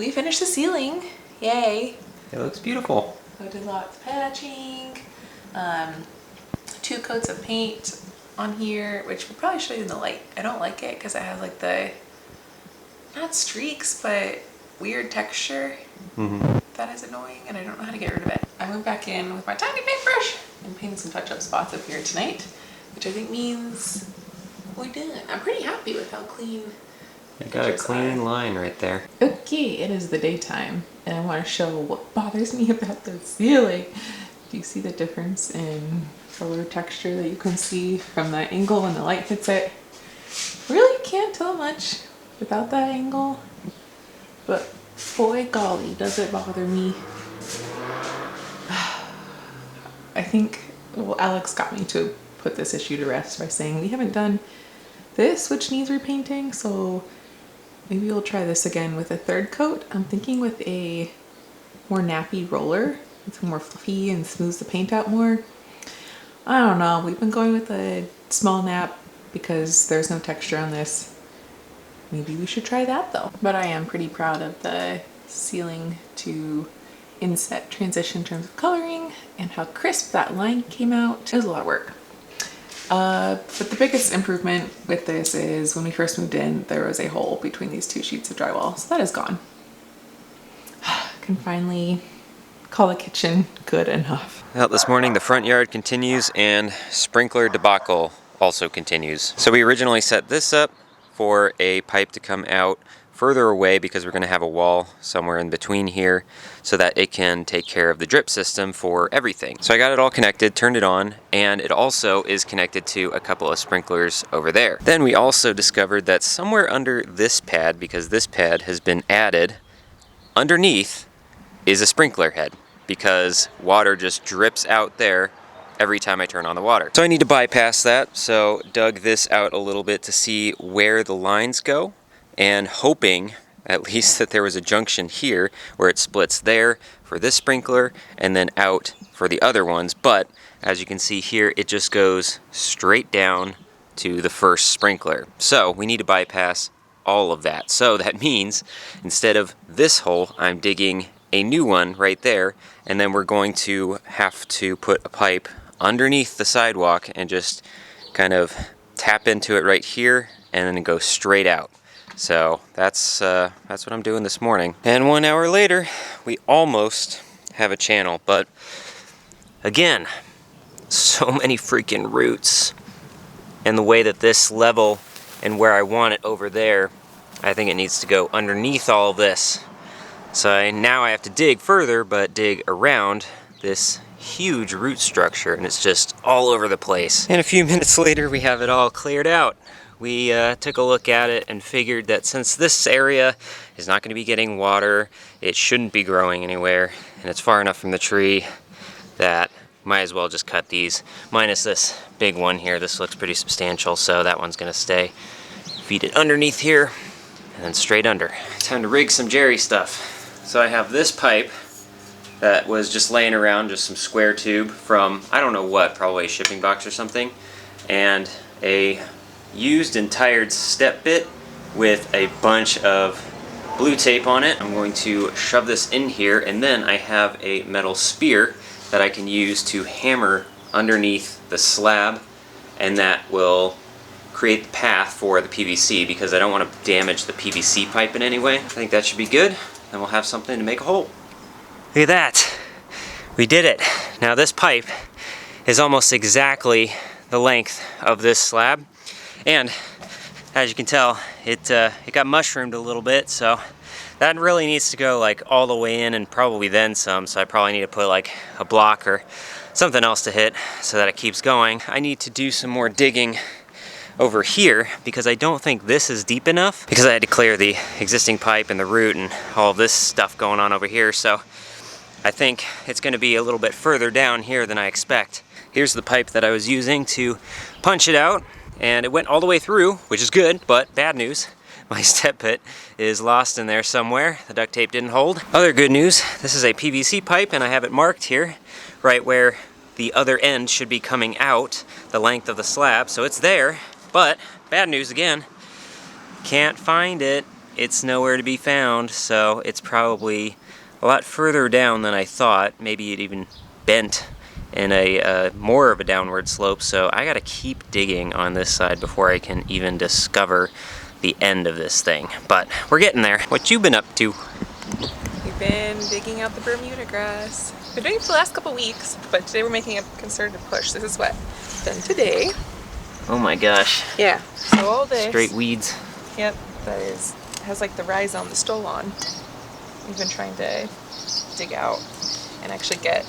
we finished the ceiling. Yay. It looks beautiful. I did lots of patching, 2 coats of paint on here, which we'll probably show you in the light. I don't like it because it has like the, not streaks, but weird texture. That is annoying and I don't know how to get rid of it. I went back in with my tiny paintbrush and painted some touch-up spots up here tonight, which I think means we're done. I'm pretty happy with how clean You got a clean line right there. Okay, it is the daytime and I want to show what bothers me about the ceiling. Do you see the difference in color texture that you can see from that angle when the light hits it? Really can't tell much without that angle, but boy golly, does it bother me. I think, well, Alex got me to put this issue to rest by saying we haven't done this, which needs repainting, so maybe we'll try this again with a 3rd coat. I'm thinking with a more nappy roller. It's more fluffy and smooths the paint out more. I don't know, we've been going with a small nap because there's no texture on this. Maybe we should try that though. But I am pretty proud of the ceiling to inset transition in terms of coloring and how crisp that line came out. It was a lot of work. But the biggest improvement with this is when we first moved in, there was a hole between these 2 sheets of drywall. So that is gone. I can finally call the kitchen good enough. Well, this morning the front yard continues and sprinkler debacle also continues. So we originally set this up for a pipe to come out further away because we're going to have a wall somewhere in between here so that it can take care of the drip system for everything. So I got it all connected, turned it on, and it also is connected to a couple of sprinklers over there. Then we also discovered that somewhere under this pad, because this pad has been added, underneath is a sprinkler head because water just drips out there every time I turn on the water. So I need to bypass that, so dug this out a little bit to see where the lines go, and hoping at least that there was a junction here where it splits there for this sprinkler and then out for the other ones. But as you can see here, it just goes straight down to the first sprinkler. So we need to bypass all of that. So that means instead of this hole, I'm digging a new one right there, and then we're going to have to put a pipe underneath the sidewalk and just kind of tap into it right here and then go straight out. So that's what I'm doing this morning. And 1 hour later, we almost have a channel, but again, so many freaking roots. And the way that this level and where I want it over there, I think it needs to go underneath all of this. So now I have to dig further, but dig around this huge root structure, and it's just all over the place. And a few minutes later, we have it all cleared out. We took a look at it and figured that since this area is not going to be getting water, it shouldn't be growing anywhere, and it's far enough from the tree that might as well just cut these, minus this big one here. This looks pretty substantial, so that one's going to stay. Feed it underneath here, and then straight under. Time to rig some Jerry stuff. So I have this pipe that was just laying around, just some square tube from, I don't know what, probably a shipping box or something, and a used and tired step bit with a bunch of blue tape on it. I'm going to shove this in here, and then I have a metal spear that I can use to hammer underneath the slab, and that will create the path for the PVC because I don't want to damage the PVC pipe in any way. I think that should be good, and we'll have something to make a hole. Look at that. We did it. Now this pipe is almost exactly the length of this slab, and as you can tell, it got mushroomed a little bit, so that really needs to go like all the way in and probably then some, so I probably need to put like a block or something else to hit so that it keeps going. I need to do some more digging over here because I don't think this is deep enough because I had to clear the existing pipe and the root and all this stuff going on over here, so I think it's going to be a little bit further down here than I expect. Here's the pipe that I was using to punch it out, and it went all the way through, which is good, but bad news. My step bit is lost in there somewhere. The duct tape didn't hold. Other good news, this is a PVC pipe, and I have it marked here, right where the other end should be coming out, the length of the slab, so it's there. But bad news again, can't find it. it's nowhere to be found, so it's probably a lot further down than I thought. Maybe it even bent in a more of a downward slope, so I gotta keep digging on this side before I can even discover the end of this thing. But we're getting there. What you been up to? We've been digging out the Bermuda grass. Been doing it for the last couple weeks, but today we're making a concerted push. This is what done today. Oh my gosh. Yeah. So all this. Straight weeds. Yep. That has like the rhizome, the stolon. We've been trying to dig out and actually get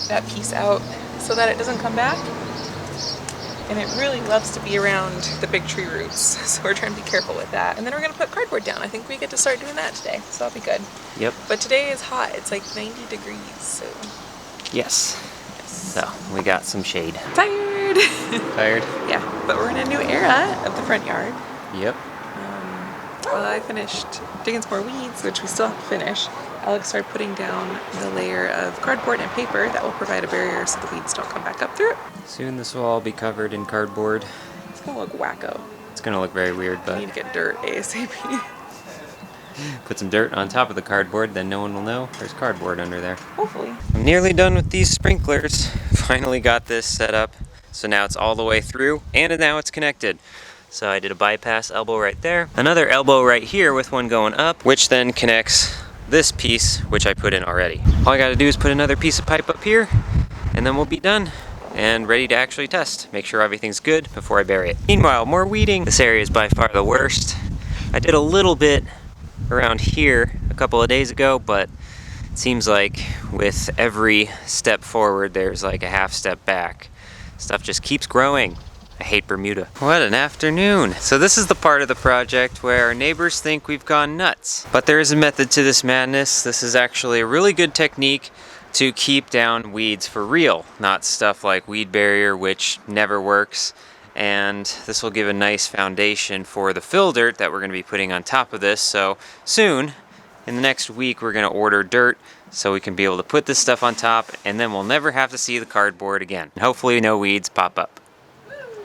that piece out so that it doesn't come back. And it really loves to be around the big tree roots, so we're trying to be careful with that. And then we're going to put cardboard down. I think we get to start doing that today, so that'll be good. Yep. But today is hot. It's like 90 degrees, so... Yes. So, we got some shade. Tired! Tired? Yeah, but we're in a new era of the front yard. Yep. Well, I finished digging some more weeds, which we still have to finish. Alex started putting down the layer of cardboard and paper that will provide a barrier so the weeds don't come back up through it. Soon this will all be covered in cardboard. It's gonna look wacko. It's gonna look very weird, We but need to get dirt ASAP. put some dirt on top of the cardboard, then no one will know there's cardboard under there. Hopefully. I'm nearly done with these sprinklers. Finally got this set up. So now it's all the way through, and now it's connected. So I did a bypass elbow right there. Another elbow right here with one going up, which then connects this piece, which I put in already. All I gotta do is put another piece of pipe up here, and then we'll be done and ready to actually test. Make sure everything's good before I bury it. Meanwhile, more weeding. This area is by far the worst. I did a little bit around here a couple of days ago, but it seems like with every step forward, there's like a half step back. Stuff just keeps growing. I hate Bermuda. What an afternoon. So this is the part of the project where our neighbors think we've gone nuts. But there is a method to this madness. This is actually a really good technique to keep down weeds for real, not stuff like weed barrier, which never works. And this will give a nice foundation for the fill dirt that we're going to be putting on top of this. So soon, in the next week, we're going to order dirt so we can be able to put this stuff on top, and then we'll never have to see the cardboard again. Hopefully no weeds pop up.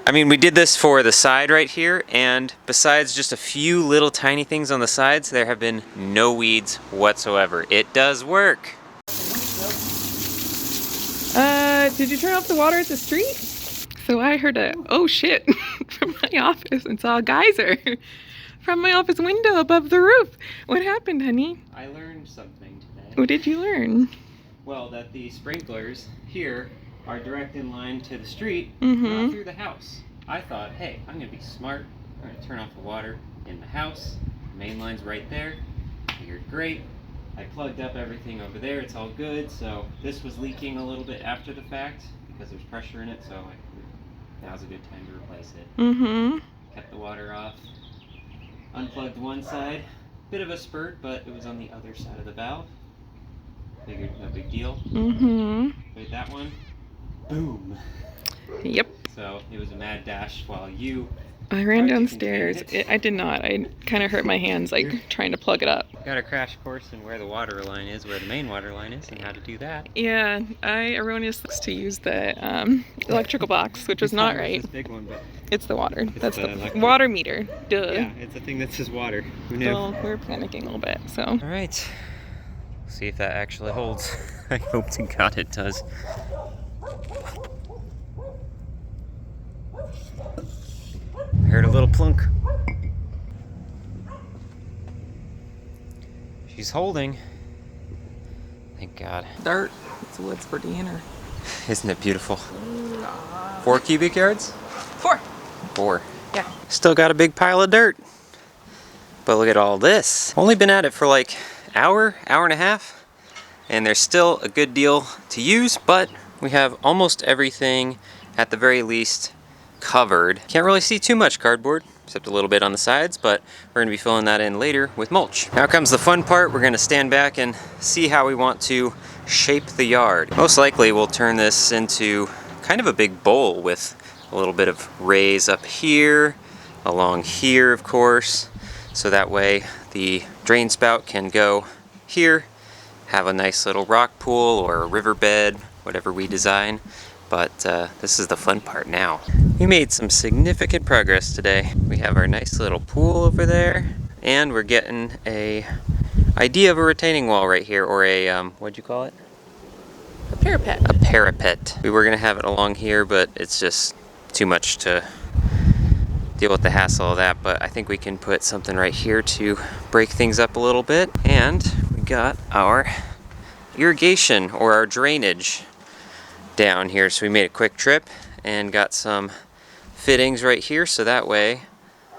I mean, we did this for the side right here, and besides just a few little tiny things on the sides, there have been no weeds whatsoever. It does work. Did you turn off the water at the street? So I heard a, oh shit, from my office and saw a geyser from my office window above the roof. What happened, honey? I learned something today. What did you learn? Well, that the sprinklers here are direct in line to the street, Mm-hmm. not through the house. I thought, hey, I'm gonna be smart. I'm gonna turn off the water in the house. The main line's right there. Figured, great. I plugged up everything over there. It's all good. So this was leaking a little bit after the fact because there's pressure in it. So now's a good time to replace it. Mm-hmm. Kept the water off. Unplugged one side. Bit of a spurt, but it was on the other side of the valve. Figured no big deal. Mm-hmm. Played that one. Boom. Yep. So it was a mad dash while you... I ran downstairs. I did not. I kind of hurt my hands, like, trying to plug it up. Got a crash course in where the water line is, where the main water line is, and how to do that. Yeah, I erroneously to use the electrical box, which was not right. This big one, but It's the water. That's the electric water meter. Duh. yeah, it's a thing that says water. Who knew? Well, we're panicking a little bit, so. All right. See if that actually holds. I hope to God it does. I heard a little plunk. She's holding. Thank God. Dirt. It's woods for dinner. Isn't it beautiful? 4 cubic yards? 4. 4. Yeah. Still got a big pile of dirt. But look at all this. Only been at it for like hour and a half. And there's still a good deal to use, but we have almost everything at the very least covered. Can't really see too much cardboard, except a little bit on the sides, but we're gonna be filling that in later with mulch. Now comes the fun part. We're gonna stand back and see how we want to shape the yard. Most likely we'll turn this into kind of a big bowl with a little bit of raise up here, along here of course, so that way the drain spout can go here, have a nice little rock pool or a riverbed, whatever we design. But this is the fun part now. We made some significant progress today. We have our nice little pool over there. and we're getting a idea of a retaining wall right here, or a, what'd you call it? A parapet. A parapet. We were gonna have it along here, but it's just too much to deal with the hassle of that, but I think we can put something right here to break things up a little bit. And we got our irrigation, or our drainage, down here. So we made a quick trip and got some fittings right here, so that way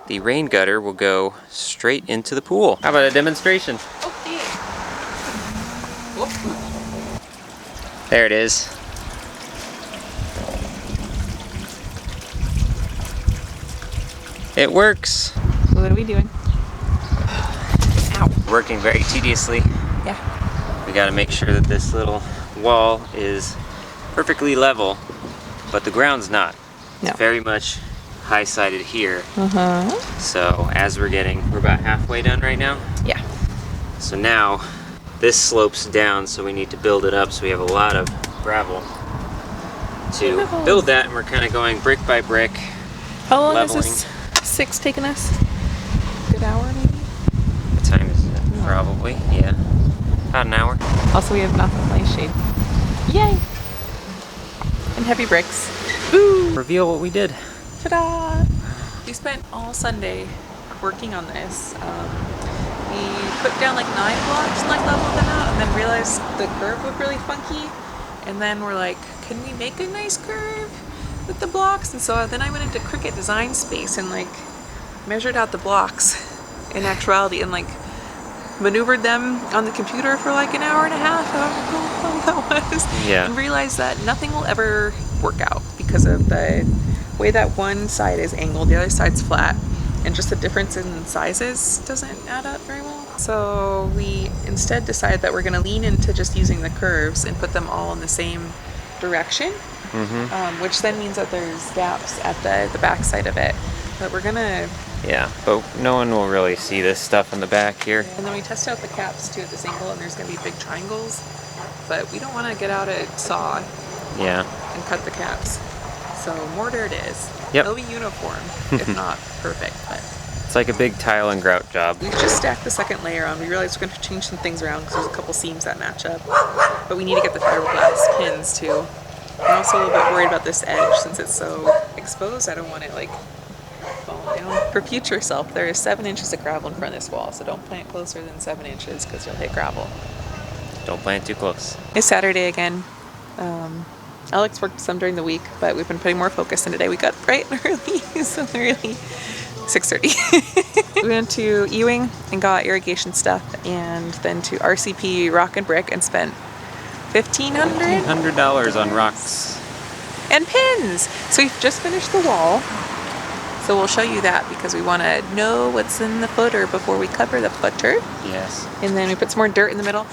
the rain gutter will go straight into the pool. How about a demonstration? Okay. Whoop. There it is. It works. So what are we doing? Ow. Working very tediously. Yeah. We gotta make sure that this little wall is perfectly level, but the ground's not. No. It's very much high-sided here. Uh-huh. So as we're about halfway done right now. Yeah. So now this slopes down, so we need to build it up, so we have a lot of gravel to build that, and we're kind of going brick by brick. How long leveling. is this 6 taking us? A good hour maybe? What time is it? Probably, yeah. About an hour. Also, we have nothing light shade. Yay! And heavy bricks. Boo! Reveal what we did. Ta-da! We spent all Sunday working on this. We put down like 9 blocks and like leveled them out, and then realized the curve looked really funky. And then we're like, can we make a nice curve with the blocks? And so then I went into Cricut Design Space and like measured out the blocks in actuality and like maneuvered them on the computer for like an hour and a half, however long that was. Yeah. And realized that nothing will ever work out because of the way that one side is angled, the other side's flat, and just the difference in sizes doesn't add up very well. So we instead decided that we're going to lean into just using the curves and put them all in the same direction, which then means that there's gaps at the back side of it. But we're gonna... Yeah, but no one will really see this stuff in the back here. And then we test out the caps too at this angle, and there's gonna be big triangles, but we don't want to get out a saw and cut the caps. So mortar it is. Yep. It'll be uniform, if not perfect, but... It's like a big tile and grout job. We just stacked the second layer on. We realized we're going to change some things around because there's a couple seams that match up. But we need to get the fiberglass pins too. I'm also a little bit worried about this edge since it's so exposed. I don't want it like falling down. For future self, there is 7 inches of gravel in front of this wall, so don't plant closer than 7 inches because you'll hit gravel. Don't plant too close. It's Saturday again. Alex worked some during the week, but we've been putting more focus in today. We got bright and early, so really 6:30. We went to Ewing and got irrigation stuff, and then to RCP Rock and Brick and spent $1,500 on rocks and pins. So we've just finished the wall, so we'll show you that because we want to know what's in the footer before we cover the footer. Yes. And then we put some more dirt in the middle.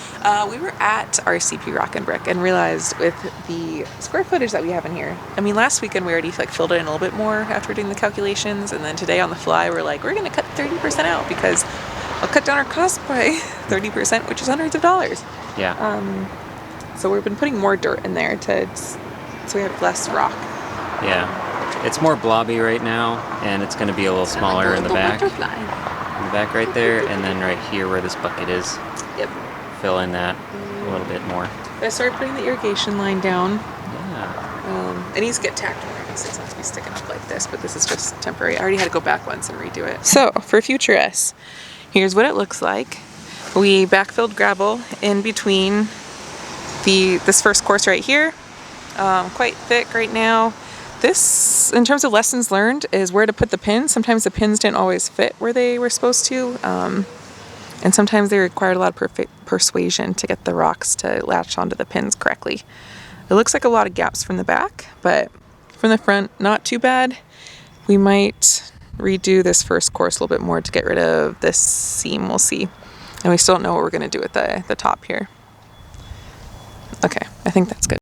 We were at RCP Rock and Brick and realized with the square footage that we have in here, I mean, last weekend we already like filled it in a little bit more after doing the calculations, and then today on the fly we're like, we're gonna cut 30% out because I'll cut down our cost by 30%, which is hundreds of dollars. Yeah. So we've been putting more dirt in there so we have less rock. Yeah. It's more blobby right now, and it's going to be a little smaller in the back. Butterfly. In the back right there, and then right here where this bucket is. Yep. Fill in that a little bit more. I started putting the irrigation line down. Yeah. It needs to get tacked more. It doesn't have to be sticking up like this, but this is just temporary. I already had to go back once and redo it. So for future us, here's what it looks like. We backfilled gravel in between this first course right here. Quite thick right now. This, in terms of lessons learned, is where to put the pins. Sometimes the pins didn't always fit where they were supposed to, and sometimes they required a lot of persuasion to get the rocks to latch onto the pins correctly. It looks like a lot of gaps from the back, but from the front, not too bad. We might redo this first course a little bit more to get rid of this seam. We'll see. And we still don't know what we're going to do with the top here. Okay, I think that's good.